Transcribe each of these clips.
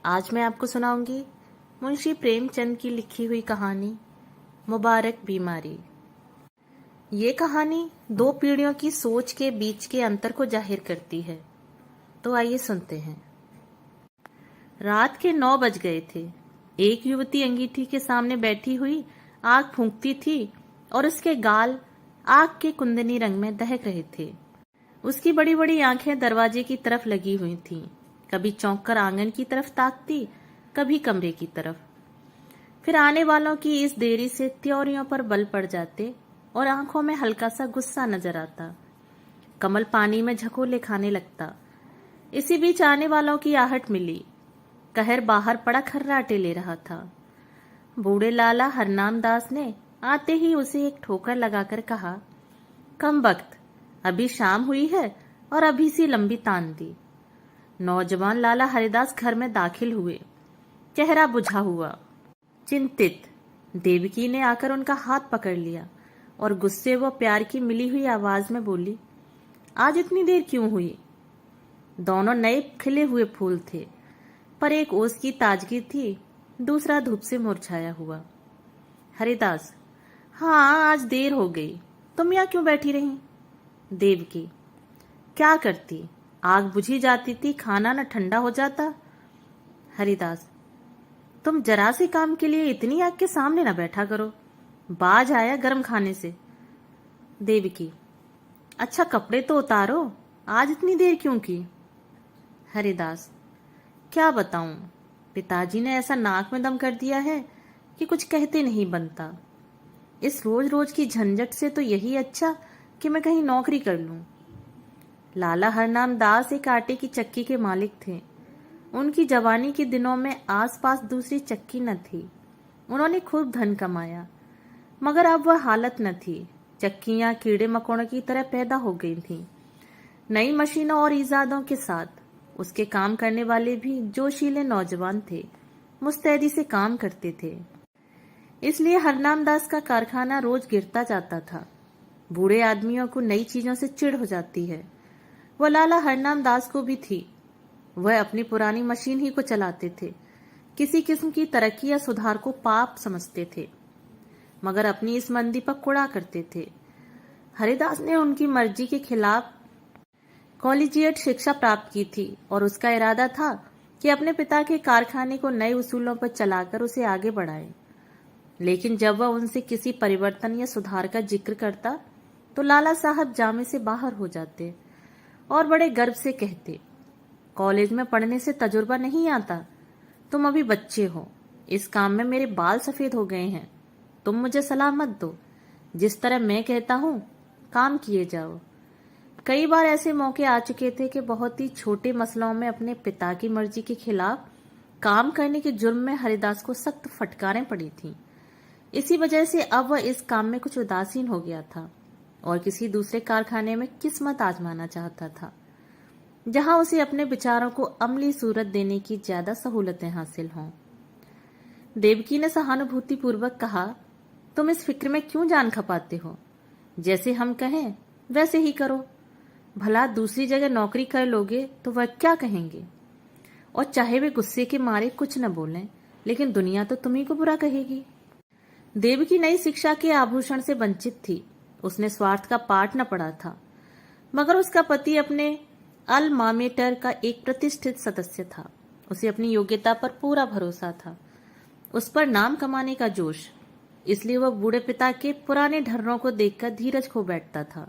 आज मैं आपको सुनाऊंगी मुंशी प्रेमचंद की लिखी हुई कहानी मुबारक बीमारी। ये कहानी दो पीढ़ियों की सोच के बीच के अंतर को जाहिर करती है। तो आइए सुनते हैं। रात के 9 बज गए थे। एक युवती अंगीठी के सामने बैठी हुई आग फूंकती थी और उसके गाल आग के कुंदनी रंग में दहक रहे थे। उसकी बड़ी बड़ी आंखें दरवाजे की तरफ लगी हुई थीं। कभी चौंक कर आंगन की तरफ ताकती, कभी कमरे की तरफ। फिर आने वालों की इस देरी से त्योरियों पर बल पड़ जाते और आंखों में हल्का सा गुस्सा नजर आता। कमल पानी में झकोले खाने लगता। इसी बीच आने वालों की आहट मिली। कहर बाहर पड़ा खर्राटे ले रहा था। बूढ़े लाला हरनाम दास ने आते ही उसे एक ठोकर लगाकर कहा, कम वक्त, अभी शाम हुई है और अभी सी लंबी तान दी। नौजवान लाला हरिदास घर में दाखिल हुए, चेहरा बुझा हुआ, चिंतित। देवकी ने आकर उनका हाथ पकड़ लिया और गुस्से व प्यार की मिली हुई आवाज में बोली, आज इतनी देर क्यों हुई? दोनों नए खिले हुए फूल थे, पर एक ओस की ताजगी थी, दूसरा धूप से मुरझाया हुआ। हरिदास, हाँ आज देर हो गई, तुम यहाँ क्यों बैठी रही? देवकी, क्या करती, आग बुझी जाती थी, खाना न ठंडा हो जाता। हरिदास, तुम जरा से काम के लिए इतनी आग के सामने न बैठा करो, बाज आया गर्म खाने से। देवकी, अच्छा कपड़े तो उतारो, आज इतनी देर क्यों की? हरिदास, क्या बताऊं, पिताजी ने ऐसा नाक में दम कर दिया है कि कुछ कहते नहीं बनता। इस रोज रोज की झंझट से तो यही अच्छा कि मैं कहीं नौकरी कर लूं। लाला हरनाम दास एक आटे की चक्की के मालिक थे। उनकी जवानी के दिनों में आसपास दूसरी चक्की न थी। उन्होंने खूब धन कमाया, मगर अब वह हालत न थी। चक्कियां कीड़े मकोड़ों की तरह पैदा हो गई थीं। नई मशीनों और ईजादों के साथ उसके काम करने वाले भी जोशीले नौजवान थे, मुस्तैदी से काम करते थे। इसलिए हरनाम दास का कारखाना रोज गिरता जाता था। बूढ़े आदमियों को नई चीजों से चिढ़ हो जाती है। वह लाला हरनाम दास को भी थी। वह अपनी पुरानी मशीन ही को चलाते थे। किसी किस्म की तरक्की या सुधार को पाप समझते थे, मगर अपनी इस मंदी पर कुड़ा करते थे। हरिदास ने उनकी मर्जी के खिलाफ कॉलेजिएट शिक्षा प्राप्त की थी और उसका इरादा था कि अपने पिता के कारखाने को नए उसूलों पर चलाकर उसे आगे बढ़ाए। लेकिन जब वह उनसे किसी परिवर्तन या सुधार का जिक्र करता तो लाला साहब जामे से बाहर हो जाते और बड़े गर्व से कहते, कॉलेज में पढ़ने से तजुर्बा नहीं आता, तुम अभी बच्चे हो। इस काम में मेरे बाल सफेद हो गए हैं, तुम मुझे सलाह मत दो। जिस तरह मैं कहता हूं काम किए जाओ। कई बार ऐसे मौके आ चुके थे कि बहुत ही छोटे मसलों में अपने पिता की मर्जी के खिलाफ काम करने के जुर्म में हरिदास को सख्त फटकारें पड़ी थीं। इसी वजह से अब वह इस काम में कुछ उदासीन हो गया था और किसी दूसरे कारखाने में किस्मत आजमाना चाहता था, जहां उसे अपने विचारों को अमली सूरत देने की ज्यादा सहूलतें हासिल हों। देवकी ने सहानुभूति पूर्वक कहा, तुम इस फिक्र में क्यों जान खपाते हो? जैसे हम कहें वैसे ही करो। भला दूसरी जगह नौकरी कर लोगे तो वह क्या कहेंगे? और चाहे वे गुस्से के मारे कुछ न बोलें, लेकिन दुनिया तो तुम्ही को बुरा कहेगी। देवकी नई शिक्षा के आभूषण से वंचित थी। उसने स्वार्थ का पाठ न पढ़ा था, मगर उसका पति अपने अल्मा मेटर का एक प्रतिष्ठित सदस्य था। उसे अपनी योग्यता पर पूरा भरोसा था, उस पर नाम कमाने का जोश। इसलिए वह बूढ़े पिता के पुराने ढर्रों को देखकर धीरज खो बैठता था।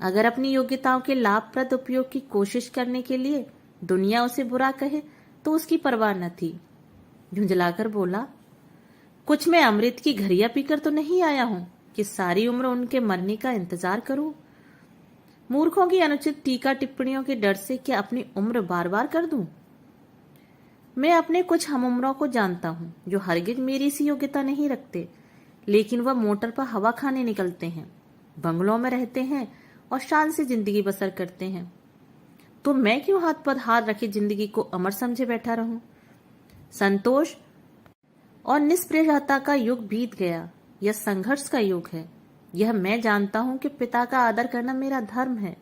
अगर अपनी योग्यताओं के लाभप्रद उपयोग की कोशिश करने के लिए दुनिया उसे बुरा कहे तो उसकी परवाह न थी। झुंझलाकर बोला, कुछ मैं अमृत की घड़ियां पीकर तो नहीं आया हूं कि सारी उम्र उनके मरने का इंतजार करूं। मूर्खों की अनुचित टीका टिप्पणियों के डर से क्या अपनी उम्र बार बार कर दूं? मैं अपने कुछ हमउम्रों को जानता हूं जो हरगिज मेरी सी योग्यता नहीं रखते, लेकिन वह मोटर पर हवा खाने निकलते हैं, बंगलों में रहते हैं और शान से जिंदगी बसर करते हैं। तो मैं क्यों हाथ पर हाथ रखे जिंदगी को अमर समझे बैठा रहूं? संतोष और निष्प्रयता का युग बीत गया, यह संघर्ष का युग है। यह मैं जानता हूं कि पिता का आदर करना मेरा धर्म है,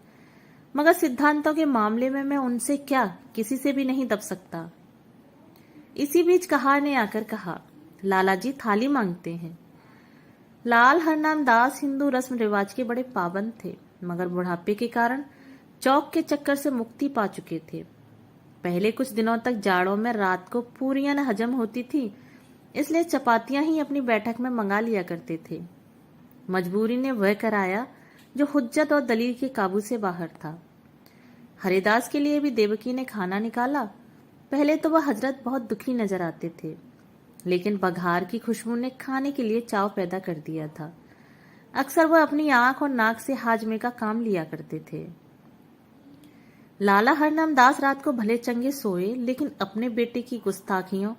मगर सिद्धांतों के मामले में मैं उनसे क्या किसी से भी नहीं दब सकता। इसी बीच कहार ने आकर कहा, लाला जी थाली मांगते हैं। लाल हरनाम दास हिंदू रस्म रिवाज के बड़े पाबंद थे, मगर बुढ़ापे के कारण चौक के चक्कर से मुक्ति पा चुके थे। पहले कुछ दिनों तक जाड़ों में रात को पूरियां न हजम होती थी, इसलिए चपातियां ही अपनी बैठक में मंगा लिया करते थे। मजबूरी ने वह कराया जो हुज्जत और दलील के काबू से बाहर था। हरिदास के लिए भी देवकी ने खाना निकाला। पहले तो वह हजरत बहुत दुखी नजर आते थे, लेकिन बघार की खुशबू ने खाने के लिए चाव पैदा कर दिया था। अक्सर वह अपनी आंख और नाक से हाजमे का काम लिया करते थे। लाला हरनाम दास रात को भले चंगे सोए, लेकिन अपने बेटे की गुस्ताखियों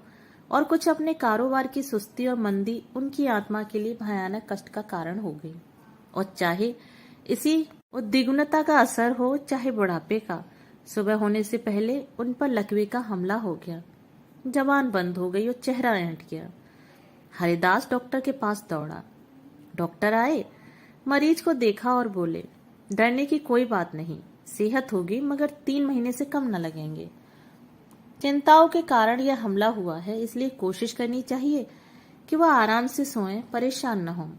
और कुछ अपने कारोबार की सुस्ती और मंदी उनकी आत्मा के लिए भयानक कष्ट का कारण हो गई। और चाहे इसी उद्विग्नता का असर हो, चाहे बुढ़ापे का, सुबह होने से पहले उन पर लकवे का हमला हो गया। जबान बंद हो गई और चेहरा ऐंठ गया। हरिदास डॉक्टर के पास दौड़ा। डॉक्टर आए, मरीज को देखा और बोले, डरने की कोई बात नहीं, सेहत होगी, मगर 3 महीने से कम न लगेंगे। चिंताओं के कारण यह हमला हुआ है, इसलिए कोशिश करनी चाहिए कि वह आराम से सोएं, परेशान न हों,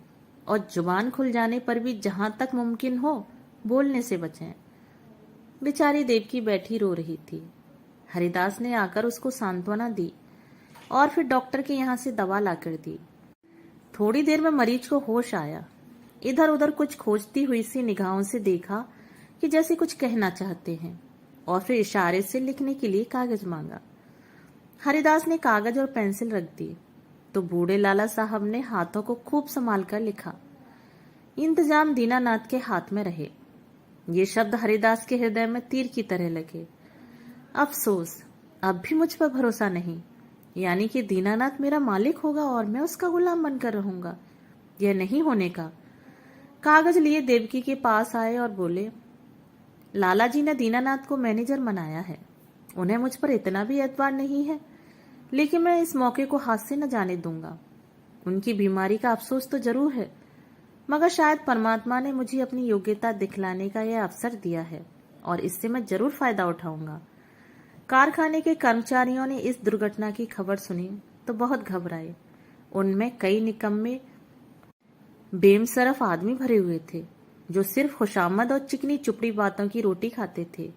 और जुबान खुल जाने पर भी जहां तक मुमकिन हो बोलने से बचें। बेचारी देवकी बैठी रो रही थी। हरिदास ने आकर उसको सांत्वना दी और फिर डॉक्टर के यहाँ से दवा लाकर दी। थोड़ी देर में मरीज को होश आया। इधर उधर कुछ खोजती हुई सी निगाहों से देखा कि जैसे कुछ कहना चाहते हैं, और फिर इशारे से लिखने के लिए कागज मांगा। हरिदास ने कागज और पेंसिल रख दी तो बूढ़े लाला साहब ने हाथों को खूब संभाल कर लिखा। इंतजाम दीनानाथ के हाथ में रहे। ये शब्द हरिदास के हृदय में तीर की तरह लगे। अफसोस, अब भी मुझ पर भरोसा नहीं, यानी कि दीनानाथ मेरा मालिक होगा और मैं उसका गुलाम बनकर रहूंगा। यह नहीं होने का। कागज लिए देवकी के पास आए और बोले, लाला जी ने दीनानाथ को मैनेजर बनाया है। उन्हें मुझ पर इतना भी एतबार नहीं है, लेकिन मैं इस मौके को हाथ से न जाने दूंगा। उनकी बीमारी का अफसोस तो जरूर है, मगर शायद परमात्मा ने मुझे अपनी योग्यता दिखलाने का यह अवसर दिया है और इससे मैं जरूर फायदा उठाऊंगा। कारखाने के कर्मचारियों ने इस दुर्घटना की खबर सुनी तो बहुत घबराए। उनमें कई निकम्मे बेमसरफ आदमी भरे हुए थे जो सिर्फ खुशामद और चिकनी चुपड़ी बातों की रोटी खाते थे।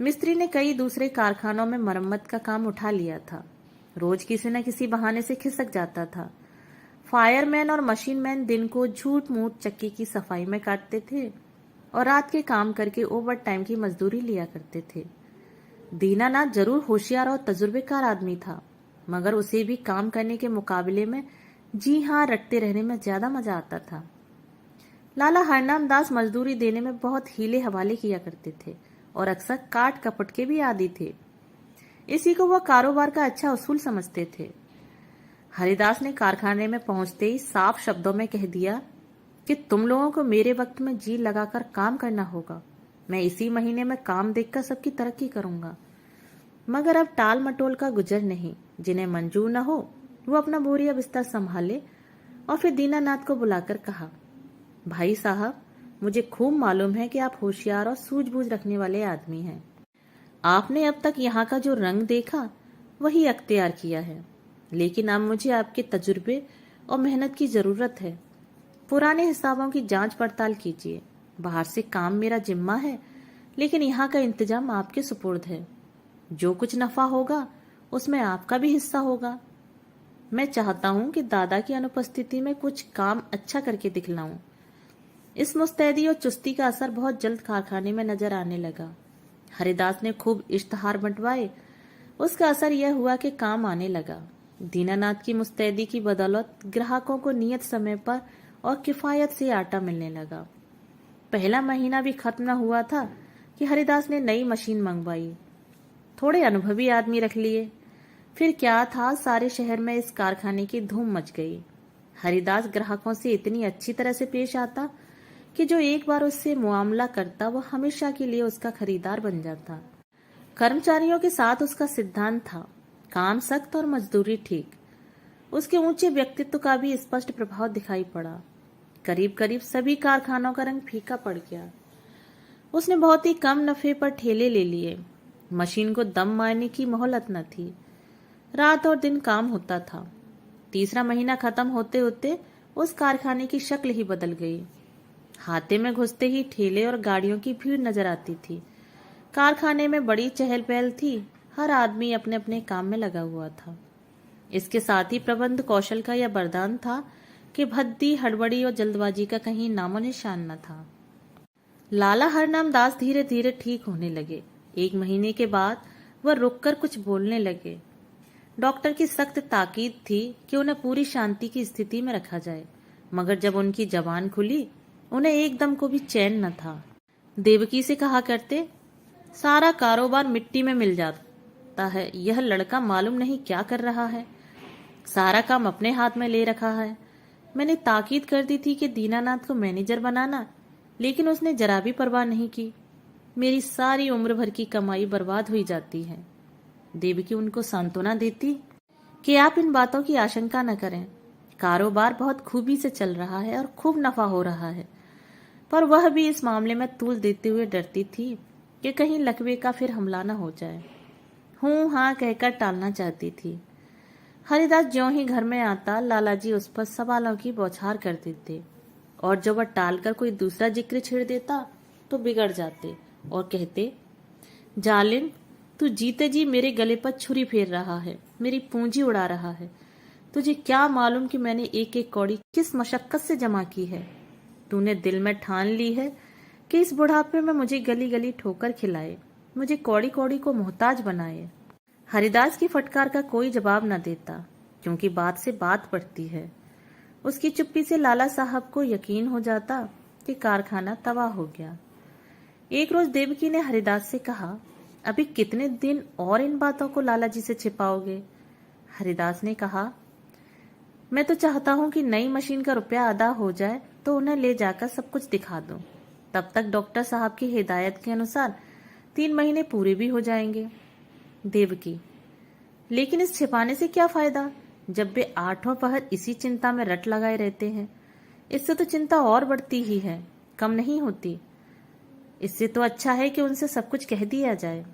मिस्त्री ने कई दूसरे कारखानों में मरम्मत का काम उठा लिया था। रोज किसी न किसी बहाने से खिसक जाता था। फायरमैन और मशीनमैन दिन को झूठ मूठ चक्की की सफाई में काटते थे और रात के काम करके ओवर टाइम की मजदूरी लिया करते थे। दीनानाथ जरूर होशियार और तजुर्बेकार आदमी था, मगर उसे भी काम करने के मुकाबले में जी हाँ रटते रहने में ज्यादा मजा आता था। लाला हरनाम दास मजदूरी देने में बहुत हीले हवाले किया करते थे और अक्सर काट कपट के भी आदी थे। इसी को वह कारोबार का अच्छा उसूल समझते थे। हरिदास ने कारखाने में पहुंचते ही साफ शब्दों में कह दिया कि तुम लोगों को मेरे वक्त में जी लगाकर काम करना होगा। मैं इसी महीने में काम देखकर सबकी तरक्की करूंगा। मगर अब टाल मटोल का गुजर नहीं। जिन्हें मंजूर न हो वो अपना बोरिया बिस्तर संभाले। और फिर दीनानाथ को बुलाकर कहा, भाई साहब, मुझे खूब मालूम है कि आप होशियार और सूझबूझ रखने वाले आदमी हैं। आपने अब तक यहाँ का जो रंग देखा वही अख्तियार किया है, लेकिन अब मुझे आपके तजुर्बे और मेहनत की जरूरत है। पुराने हिसाबों की जांच पड़ताल कीजिए। बाहर से काम मेरा जिम्मा है, लेकिन यहाँ का इंतजाम आपके सुपुर्द है। जो कुछ नफा होगा उसमें आपका भी हिस्सा होगा। मैं चाहता हूँ कि दादा की अनुपस्थिति में कुछ काम अच्छा करके दिखलाऊं। इस मुस्तैदी और चुस्ती का असर बहुत जल्द कारखाने में नजर आने लगा। हरिदास ने खूब इश्तहार बंटवाए। उसका असर यह हुआ कि काम आने लगा। दीनानाथ की मुस्तैदी की बदौलत ग्राहकों को नियत समय पर और किफायत से आटा मिलने लगा। पहला महीना भी खत्म न हुआ था कि हरिदास ने नई मशीन मंगवाई। थोड़े अनुभवी आदमी रख लिए। फिर क्या था, सारे शहर में इस कारखाने की धूम मच गई। हरिदास ग्राहकों से इतनी अच्छी तरह से पेश आता कि जो एक बार उससे मुआमला करता वो हमेशा के लिए उसका खरीदार बन जाता। कर्मचारियों के साथ उसका सिद्धांत था, काम सख्त और मजदूरी ठीक। उसके ऊंचे व्यक्तित्व का भी स्पष्ट प्रभाव दिखाई पड़ा। करीब करीब सभी कारखानों का रंग फीका पड़ गया। उसने बहुत ही कम नफे पर ठेले ले लिए। मशीन को दम मारने की मोहलत न थी। रात और दिन काम होता था। तीसरा महीना खत्म होते होते उस कारखाने की शक्ल ही बदल गई। हाथे में घुसते ही ठेले और गाड़ियों की भीड़ नजर आती थी। कारखाने में बड़ी चहल पहल थी। हर आदमी अपने अपने काम में लगा हुआ था। इसके साथ ही प्रबंध कौशल का यह वरदान था कि भद्दी, हड़बड़ी और जल्दबाजी का कहीं नामो निशान न था। लाला हरनाम दास धीरे धीरे ठीक होने लगे। 1 महीने के बाद वह रुककर कुछ बोलने लगे। डॉक्टर की सख्त ताकीद थी कि उन्हें पूरी शांति की स्थिति में रखा जाए, मगर जब उनकी जबान खुली उन्हें एकदम को भी चैन न था। देवकी से कहा करते, सारा कारोबार मिट्टी में मिल जाता है। यह लड़का मालूम नहीं क्या कर रहा है, सारा काम अपने हाथ में ले रखा है। मैंने ताकीद कर दी थी कि दीनानाथ को मैनेजर बनाना, लेकिन उसने जरा भी परवाह नहीं की। मेरी सारी उम्र भर की कमाई बर्बाद हुई जाती है। देवकी उनको सांत्वना देती कि आप इन बातों की आशंका न करें, कारोबार बहुत खूबी से चल रहा है और खूब नफा हो रहा है। पर वह भी इस मामले में तूल देते हुए डरती थी कि कहीं लकवे का फिर हमला न हो जाए। हूं हाँ कहकर टालना चाहती थी। हरिदास ज्यों ही घर में आता, लालाजी उस पर सवालों की बौछार कर देते, और जब वह टालकर कोई दूसरा जिक्र छेड़ देता तो बिगड़ जाते और कहते, जालिम, तू जीते जी मेरे गले पर छुरी फेर रहा है, मेरी पूंजी उड़ा रहा है। तुझे क्या मालूम कि मैंने एक एक कौड़ी किस मशक्कत से जमा की है। तूने दिल में ठान ली है कि इस बुढ़ापे में मुझे गली गली ठोकर खिलाए, मुझे कौड़ी कौड़ी को मोहताज बनाए। हरिदास की फटकार का कोई जवाब न देता, क्योंकि बात से बात पड़ती है। उसकी चुप्पी से लाला साहब को यकीन हो जाता कि कारखाना तबाह हो गया। एक रोज देवकी ने हरिदास से कहा, अभी कितने दिन और इन बातों को लालाजी से छिपाओगे? हरिदास ने कहा, मैं तो चाहता हूं कि नई मशीन का रुपया अदा हो जाए तो उन्हें ले जाकर सब कुछ दिखा दूं। तब तक डॉक्टर साहब की हिदायत के अनुसार 3 महीने पूरे भी हो जाएंगे। देवकी, लेकिन इस छिपाने से क्या फायदा, जब वे 8 पहर इसी चिंता में रट लगाए रहते हैं। इससे तो चिंता और बढ़ती ही है, कम नहीं होती। इससे तो अच्छा है कि उनसे सब कुछ कह दिया जाए।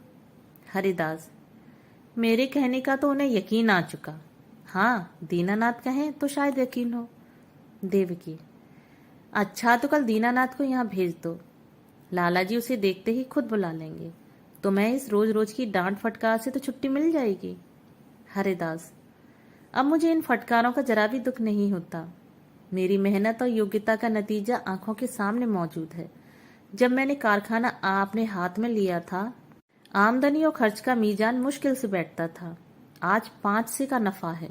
हरिदास, मेरे कहने का तो उन्हें यकीन आ चुका। हाँ, दीनानाथ कहें तो शायद यकीन हो। देवकी, अच्छा तो कल दीनानाथ को यहाँ भेज दो। लालाजी उसे देखते ही खुद बुला लेंगे, तो मैं इस रोज रोज की डांट फटकार से तो छुट्टी मिल जाएगी। हरिदास, अब मुझे इन फटकारों का जरा भी दुख नहीं होता। मेरी मेहनत और योग्यता का नतीजा आंखों के सामने मौजूद है। जब मैंने कारखाना अपने हाथ में लिया था, आमदनी और खर्च का मीजान मुश्किल से बैठता था। आज 5 से का नफा है।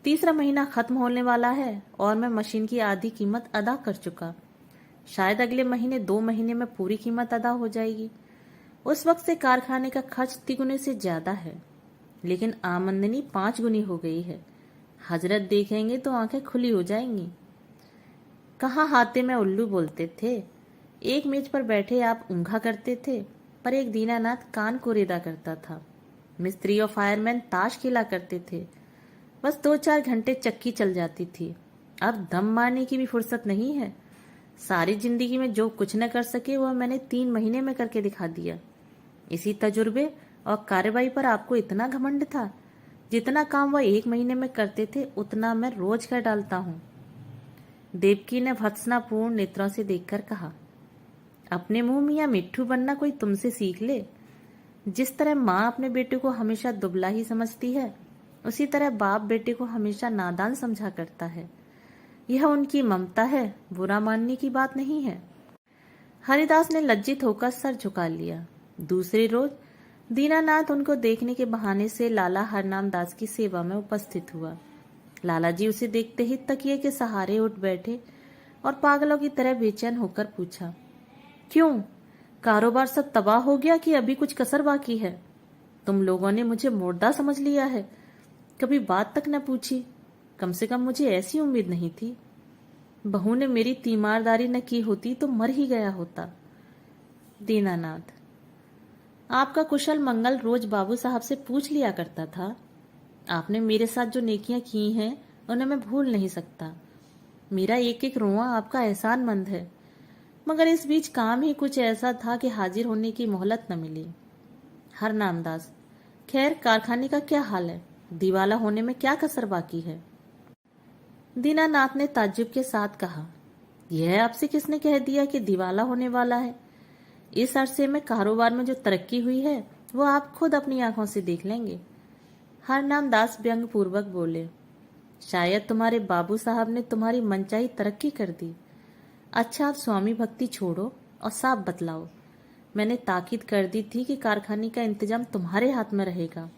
तीसरा महीना खत्म होने वाला है और मैं मशीन की आधी कीमत अदा कर चुका। शायद अगले महीने 2 महीने में पूरी कीमत अदा हो जाएगी। उस वक्त से कारखाने का खर्च 3 गुने से ज्यादा है, लेकिन आमदनी 5 गुनी हो गई है। हजरत देखेंगे तो आंखें खुली हो जाएंगी। कहाँ हाथे में उल्लू बोलते थे। एक मेज पर बैठे आप ऊंघा करते थे, पर एक दीनानाथ कान को रेदा करता था। मिस्त्री और फायरमैन ताश खेला करते थे। बस 2-4 घंटे चक्की चल जाती थी। अब दम मारने की भी फुर्सत नहीं है। सारी जिंदगी में जो कुछ न कर सके वह मैंने 3 महीने में करके दिखा दिया। इसी तजुर्बे और कार्रवाई पर आपको इतना घमंड था। जितना काम वह 1 महीने में करते थे उतना मैं रोज कर डालता हूँ। देवकी ने भत्सनापूर्ण नेत्रों से देखकर कहा, अपने मुंह मियाँ मिट्ठू बनना कोई तुमसे सीख ले। जिस तरह माँ अपने बेटे को हमेशा दुबला ही समझती है, उसी तरह बाप बेटे को हमेशा नादान समझा करता है। यह उनकी ममता है, बुरा मानने की बात नहीं है। हरिदास ने लज्जित होकर सर झुका लिया। दूसरे रोज दीनानाथ उनको देखने के बहाने से लाला हरनाम दास की सेवा में उपस्थित हुआ। लालाजी उसे देखते ही तकिए के सहारे उठ बैठे और पागलों की तरह बेचैन होकर पूछा, क्यों, कारोबार सब तबाह हो गया कि अभी कुछ कसर बाकी है? तुम लोगों ने मुझे मुर्दा समझ लिया है, कभी बात तक न पूछी। कम से कम मुझे ऐसी उम्मीद नहीं थी। बहू ने मेरी तीमारदारी न की होती तो मर ही गया होता। दीनानाथ, आपका कुशल मंगल रोज बाबू साहब से पूछ लिया करता था। आपने मेरे साथ जो नेकियां की हैं उन्हें मैं भूल नहीं सकता। मेरा एक एक रोआ आपका एहसानमंद है। मगर इस बीच काम ही कुछ ऐसा था कि हाजिर होने की मोहलत न मिली। हरनामदास, खैर कारखाने का क्या हाल है? दिवाला होने में क्या कसर बाकी है? दीनानाथ ने ताज्जुब के साथ कहा, यह आपसे किसने कह दिया कि दिवाला होने वाला है? इस अरसे में कारोबार में जो तरक्की हुई है वो आप खुद अपनी आंखों से देख लेंगे। हरनाम दास व्यंग पूर्वक बोले, शायद तुम्हारे बाबू साहब ने तुम्हारी मनचाही तरक्की कर दी। अच्छा, आप स्वामी भक्ति छोड़ो और साफ बतलाओ। मैंने ताकीद कर दी थी कि कारखाने का इंतजाम तुम्हारे हाथ में रहेगा,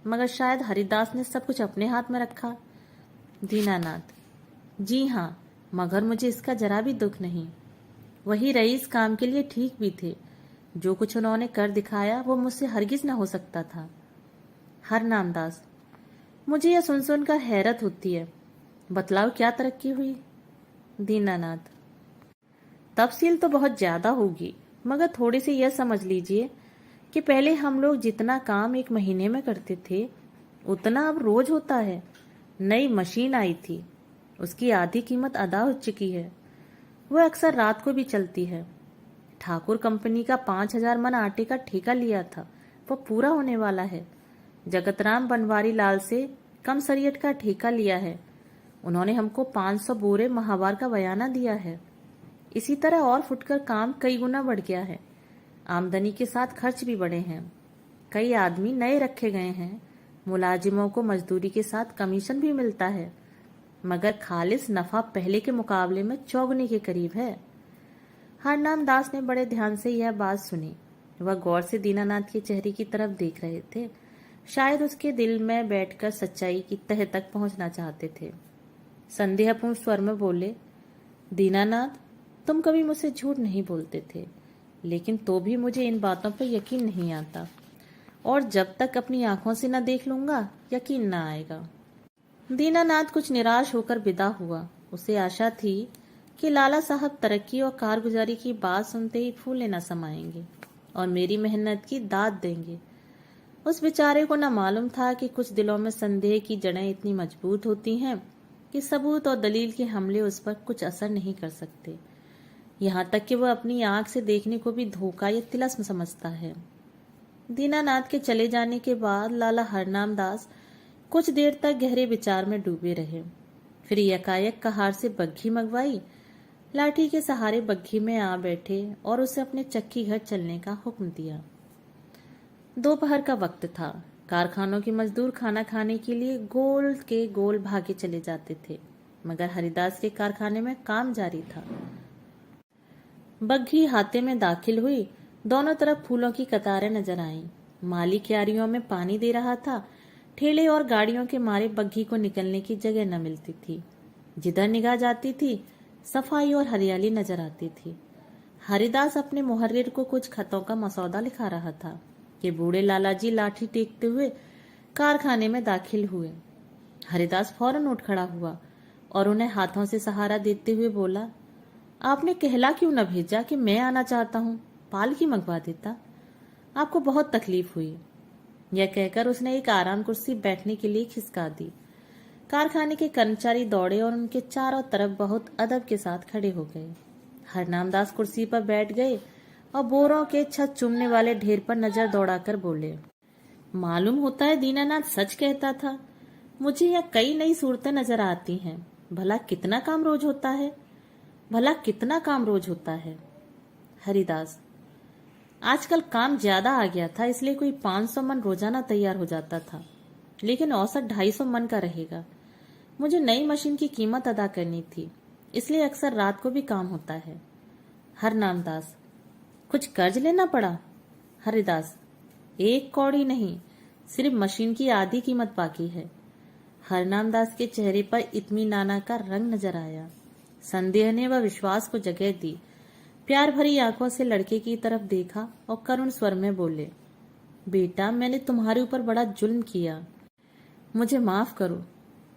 मगर शायद हरिदास ने सब कुछ अपने हाथ में रखा। दीनानाथ, जी हाँ, मगर मुझे इसका जरा भी दुख नहीं। वही रईस काम के लिए ठीक भी थे। जो कुछ उन्होंने कर दिखाया वो मुझसे हरगिज न हो सकता था। हरनाम दास, मुझे यह सुन सुनकर हैरत होती है। बतलाओ, क्या तरक्की हुई? दीनानाथ, तफसील तो बहुत ज्यादा होगी, मगर थोड़ी सी यह समझ लीजिए कि पहले हम लोग जितना काम एक महीने में करते थे उतना अब रोज होता है। नई मशीन आई थी, उसकी आधी कीमत अदा हो चुकी है। वह अक्सर रात को भी चलती है। ठाकुर कंपनी का 5,000 मन आटे का ठेका लिया था, वह पूरा होने वाला है। जगतराम बनवारी लाल से कम सरियट का ठेका लिया है। उन्होंने हमको 500 बोरे माहवार का बयाना दिया है। इसी तरह और फुटकर काम कई गुना बढ़ गया है। आमदनी के साथ खर्च भी बढ़े हैं। कई आदमी नए रखे गए हैं। मुलाजिमों को मजदूरी के साथ कमीशन भी मिलता है, मगर खालिस नफा पहले के मुकाबले में चौगुने के करीब है। हरनाम दास ने बड़े ध्यान से यह बात सुनी। वह गौर से दीनानाथ के चेहरे की तरफ देख रहे थे। शायद उसके दिल में बैठकर सच्चाई की तह तक पहुंचना चाहते थे। संदेहपूर्ण स्वर में बोले, दीनानाथ, तुम कभी मुझसे झूठ नहीं बोलते थे, लेकिन तो भी मुझे इन बातों पर यकीन नहीं आता, और जब तक अपनी आंखों से न देख लूंगा यकीन न आएगा। दीनानाथ कुछ निराश होकर विदा हुआ। उसे आशा थी कि लाला साहब तरक्की और कारगुजारी की बात सुनते ही फूले न समाएंगे और मेरी मेहनत की दाद देंगे। उस बेचारे को न मालूम था कि कुछ दिलों में संदेह की जड़ें इतनी मजबूत होती हैं कि सबूत और दलील के हमले उस पर कुछ असर नहीं कर सकते। यहाँ तक कि वह अपनी आंख से देखने को भी धोखा या तिलस्म समझता है। दीनानाथ के चले जाने के बाद लाला हरनाम दास कुछ देर तक गहरे विचार में डूबे रहे। फिर यकायक कहार से बग्घी मंगवाई, लाठी के सहारे बग्घी में आ बैठे और उसे अपने चक्की घर चलने का हुक्म दिया। दोपहर का वक्त था। कारखानों के मजदूर खाना खाने के लिए गोल के गोल भागे चले जाते थे, मगर हरिदास के कारखाने में काम जारी था। बग्घी हाथे में दाखिल हुई। दोनों तरफ फूलों की कतारें नजर आईं। माली क्यारियों में पानी दे रहा था। ठेले और गाड़ियों के मारे बग्घी को निकलने की जगह न मिलती थी। जिधर निगाह जाती थी सफाई और हरियाली नजर आती थी। हरिदास अपने मुहर्रिर को कुछ खतों का मसौदा लिखा रहा था कि बूढ़े लालाजी लाठी टेकते हुए कारखाने में दाखिल हुए। हरिदास फौरन उठ खड़ा हुआ और उन्हें हाथों से सहारा देते हुए बोला, आपने कहला क्यों न भेजा कि मैं आना चाहता हूँ? पालकी मंगवा देता। आपको बहुत तकलीफ हुई। यह कहकर उसने एक आराम कुर्सी बैठने के लिए खिसका दी। कारखाने के कर्मचारी दौड़े और उनके चारों तरफ बहुत अदब के साथ खड़े हो गए। हरनाम दास कुर्सी पर बैठ गए और बोरों के छत चूमने वाले ढेर पर नजर दौड़ाकर बोले, मालूम होता है दीनानाथ सच कहता था। मुझे यह कई नई सूरतें नजर आती हैं। भला कितना काम रोज होता है, भला कितना काम रोज होता है। हरिदास, आजकल काम ज्यादा आ गया था, इसलिए कोई 500 मन रोजाना तैयार हो जाता था, लेकिन औसत 250 मन का रहेगा। मुझे नई मशीन की कीमत अदा करनी थी, इसलिए अक्सर रात को भी काम होता है। हरनाम दास, कुछ कर्ज लेना पड़ा? हरिदास, एक कौड़ी नहीं, सिर्फ मशीन की आधी कीमत बाकी है। हरनाम दास के चेहरे पर इत्मीनाना का रंग नजर आया। संदेह ने व विश्वास को जगह दी। प्यार भरी आंखों से लड़के की तरफ देखा और करुण स्वर में बोले, बेटा, मैंने तुम्हारे ऊपर बड़ा जुल्म किया, मुझे माफ करो।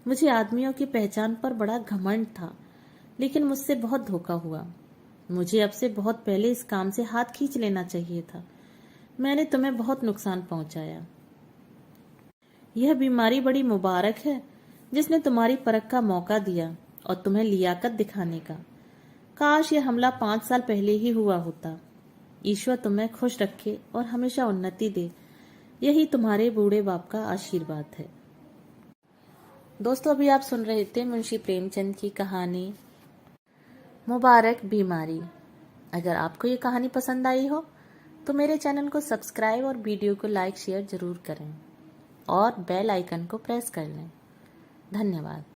मुझे आदमियों की पहचान पर बड़ा घमंड था, लेकिन मुझसे बहुत धोखा हुआ। मुझे अब से बहुत पहले इस काम से हाथ खींच लेना चाहिए था। मैंने तुम्हें बहुत नुकसान पहुंचाया। यह बीमारी बड़ी मुबारक है जिसने तुम्हारी परख का मौका दिया और तुम्हें लियाकत दिखाने का। काश यह हमला 5 साल पहले ही हुआ होता। ईश्वर तुम्हें खुश रखे और हमेशा उन्नति दे। यही तुम्हारे बूढ़े बाप का आशीर्वाद है। दोस्तों, अभी आप सुन रहे थे मुंशी प्रेमचंद की कहानी मुबारक बीमारी। अगर आपको ये कहानी पसंद आई हो तो मेरे चैनल को सब्सक्राइब और वीडियो को लाइक शेयर जरूर करें और बेल आइकन को प्रेस कर लें। धन्यवाद।